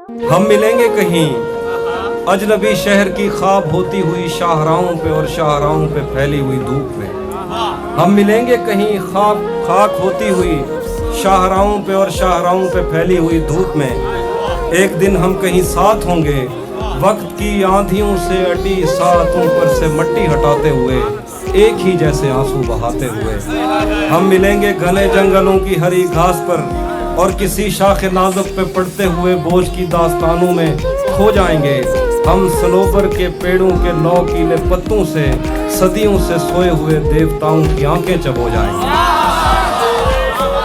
हम मिलेंगे कहीं अजनबी शहर की ख्वाब होती हुई शाहराहों पे और शाहराहों पे फैली हुई धूप में। हम मिलेंगे कहीं खाक होती हुई शाहराहों पे और शाहराहों पे फैली हुई धूप में। एक दिन हम कहीं साथ होंगे वक्त की आंधियों से अटी सातों पर से मट्टी हटाते हुए, एक ही जैसे आंसू बहाते हुए। हम मिलेंगे घने जंगलों की हरी घास पर और किसी शाख नाजुक पे पड़ते हुए बोझ की दास्तानों में खो जाएंगे। हम सनोबर के पेड़ों के नौकीले पत्तों से सदियों से सोए हुए देवताओं की आंखें चबो जाएंगे।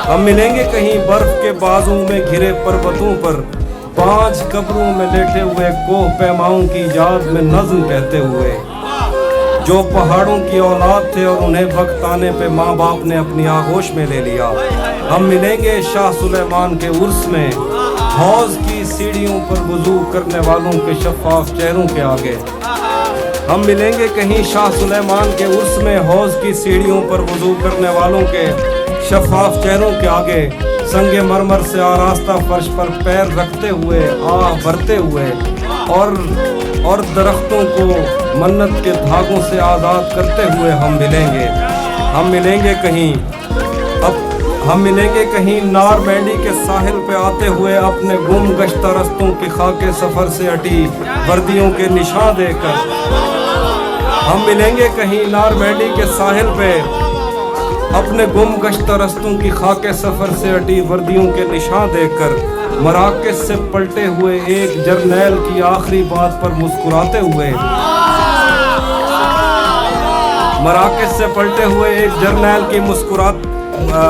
हम मिलेंगे कहीं बर्फ के बाजू में घिरे पर्वतों पर, 5 कब्रों में लेटे हुए कोह पैमाओं की याद में नज्म कहते हुए। जो पहाड़ों की औलाद थे और उन्हें वक्त आने पे माँ बाप ने अपनी आगोश में ले लिया। हम मिलेंगे शाह सुलेमान के उर्स में, हौज की सीढ़ियों पर वुजू करने वालों के शफाफ चेहरों के आगे। हम मिलेंगे कहीं शाह सुलेमान के उर्स में, हौज की सीढ़ियों पर वुजू करने वालों के शफाफ चेहरों के आगे। संगे मरमर से आरास्ता फर्श पर पैर रखते हुए, आह भरते हुए और दरख्तों को मन्नत के धागों से आज़ाद करते हुए हम मिलेंगे। हम मिलेंगे कहीं नार मैंडी के साहिल पे आते हुए, अपने गुम गश्ता रस्तों की खाके सफ़र से अटी वर्दियों के निशान देकर। हम मिलेंगे कहीं नार मैंडी के साहिल पे, अपने गुम गश्ता रस्तों की खाके सफ़र से अटी वर्दियों के निशान देकर। मराकश से पलटे हुए एक जर्नैल की आखिरी बात पर मुस्कुराते हुए, मराकश से पलटे हुए एक जर्नैल की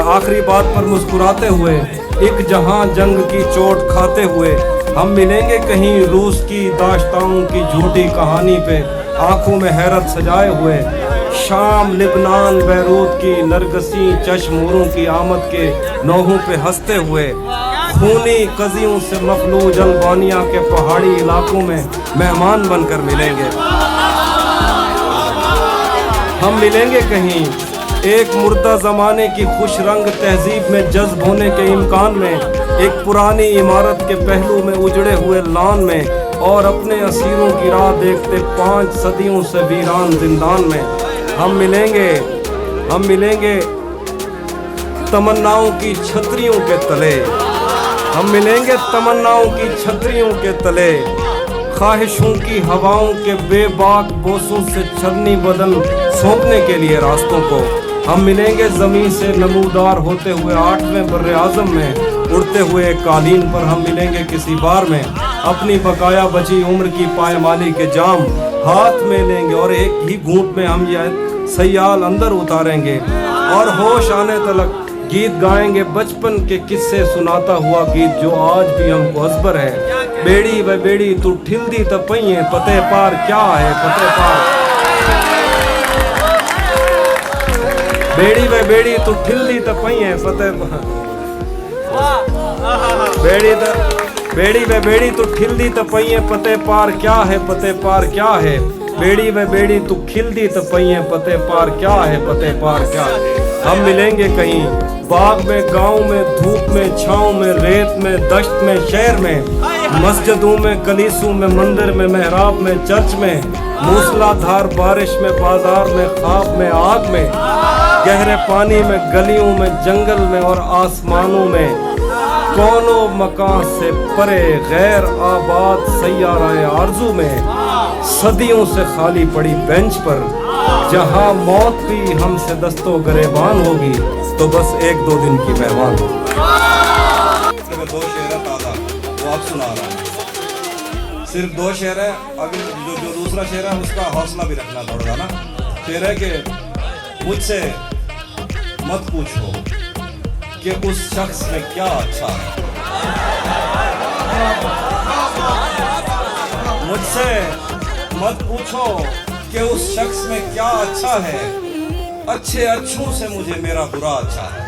आखिरी बात पर मुस्कुराते हुए, एक जहां जंग की चोट खाते हुए। हम मिलेंगे कहीं रूस की दाश्ताओं की झूठी कहानी पे आंखों में हैरत सजाए हुए, शाम लिबनान बैरूत की नरगसी चश्मोरों की आमद के नौहों पे हंसते हुए। खूनी कजियों से मफलूज अल्बानिया के पहाड़ी इलाकों में मेहमान बनकर मिलेंगे। हम मिलेंगे कहीं एक मुर्दा ज़माने की खुश रंग तहजीब में जज्ब होने के इम्कान में, एक पुरानी इमारत के पहलू में उजड़े हुए लान में, और अपने असीरों की राह देखते 5 सदियों से वीरान जिंदान में। हम मिलेंगे तमन्नाओं की छतरियों के तले। हम मिलेंगे तमन्नाओं की छतरियों के तले, ख्वाहिशों की हवाओं के बेबाक बोसों से छलनी बदन सौंपने के लिए रास्तों को। हम मिलेंगे ज़मीन से नमूदार होते हुए 8वें बर्रे आज़म में, उड़ते हुए एक कालीन पर। हम मिलेंगे किसी बार में, अपनी बकाया बची उम्र की पायमाली के जाम हाथ में लेंगे और एक ही घूंट में हम यह सयाल अंदर उतारेंगे और होश आने तलक गीत गाएंगे, बचपन के किस्से सुनाता हुआ गीत जो आज भी हमको अजबर है। बेड़ी व बेड़ी तू ठिलदी त पइए, पते पार क्या है पते पार। बेड़ी व बेड़ी तू ठिलदी त पइए, पते बेड़ी व बेड़ी तू ठिलदी त पइए, पते पार क्या है पते पार क्या है। बेड़ी व बेड़ी तू खिलदी त पइए, पते पार क्या है पते पार क्या है। हम मिलेंगे कहीं बाग में, गांव में, धूप में, छाँव में, रेत में, दश्त में, शहर में, मस्जिदों में, कलीसों में, मंदिर में, मेहराब में, चर्च में, मूसलाधार बारिश में, बाजार में, ख्वाब में, आग में, गहरे पानी में, गलियों में, जंगल में और आसमानों में। कौनो मकान से परे गैर आबाद सैयारा आरज़ू में, सदियों से खाली पड़ी बेंच पर, जहां मौत भी हमसे दस्तो गरेबान होगी तो बस 1-2 दिन की मेहमान होगी। 2 शेर है ताज़ा, वो आप सुना रहा है। सिर्फ 2 शेर है। अभी जो दूसरा शेर है उसका हौसला भी रखना पड़ेगा ना। शेर है कि मुझसे मत पूछो कि उस शख्स में क्या अच्छा है, मुझसे मत पूछो कि उस शख्स में क्या अच्छा है, अच्छे अच्छों से मुझे मेरा बुरा अच्छा है।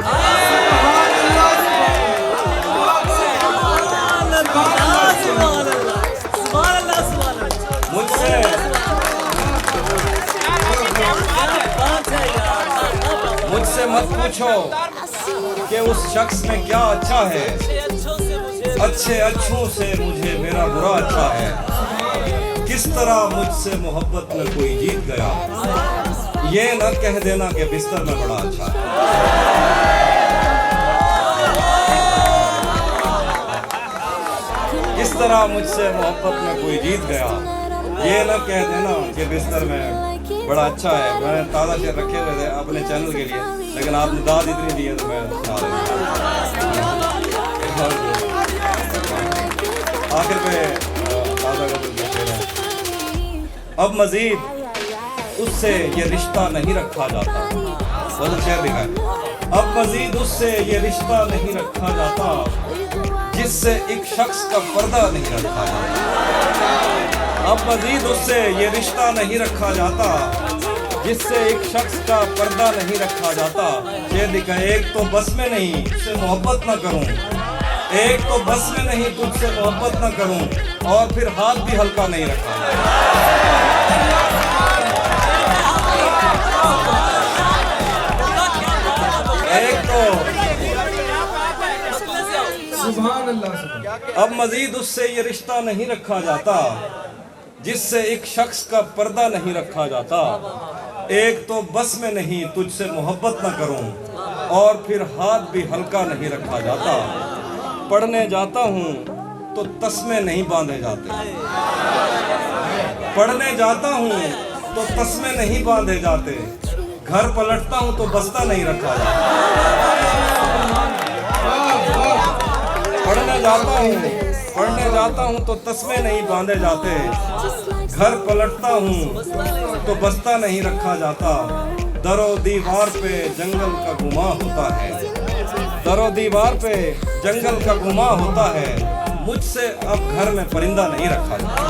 मुझसे मत पूछो कि उस शख्स में क्या अच्छा है, अच्छे अच्छों से मुझे मेरा बुरा अच्छा है, किस तरह मुझसे मोहब्बत में कोई जीत गया, ये न कह देना कि बिस्तर में बड़ा अच्छा है। किस तरह मुझसे मोहब्बत में कोई जीत गया, ये न कह देना कि बिस्तर में बड़ा अच्छा है। मैंने ताज़ा शेर रखे हुए थे अपने चैनल के लिए, लेकिन आपने दाद इतनी दी है तो मैं सुना रहा हूँ। आखिर पे ताज़ा गज़ल के शेर हैं। अब मजीद उससे ये रिश्ता नहीं रखा जाता, गज़ल शेर लिखा है। अब मजीद उससे ये रिश्ता नहीं रखा जाता, जिससे एक शख्स का पर्दा नहीं रखा जाता। अब मजीद उससे ये रिश्ता नहीं रखा जाता, जिससे एक शख्स का पर्दा नहीं रखा जाता। ये लिखा, एक तो बस में नहीं तुझसे मोहब्बत ना करूं, एक तो बस में नहीं तुझसे मोहब्बत ना करूं, और फिर हाथ भी हल्का नहीं रखा जाता। एक तो अब मजीद उससे ये रिश्ता नहीं रखा जाता, जिससे एक शख्स का पर्दा नहीं रखा जाता। एक तो बस में नहीं तुझसे मोहब्बत ना करूं, और फिर हाथ भी हल्का नहीं रखा जाता। पढ़ने जाता हूं तो तस्मे नहीं बांधे जाते, पढ़ने जाता हूं तो तस्मे नहीं बांधे जाते। घर पलटता हूं तो बस्ता नहीं रखा जाता। पढ़ने जाता हूँ तो तस्मे नहीं बांधे जाते। घर पलटता हूँ तो बस्ता नहीं रखा जाता। दरो दीवार पे जंगल का गुमा होता है, दरो दीवार पे जंगल का गुमा होता है। मुझसे अब घर में परिंदा नहीं रखा जाता।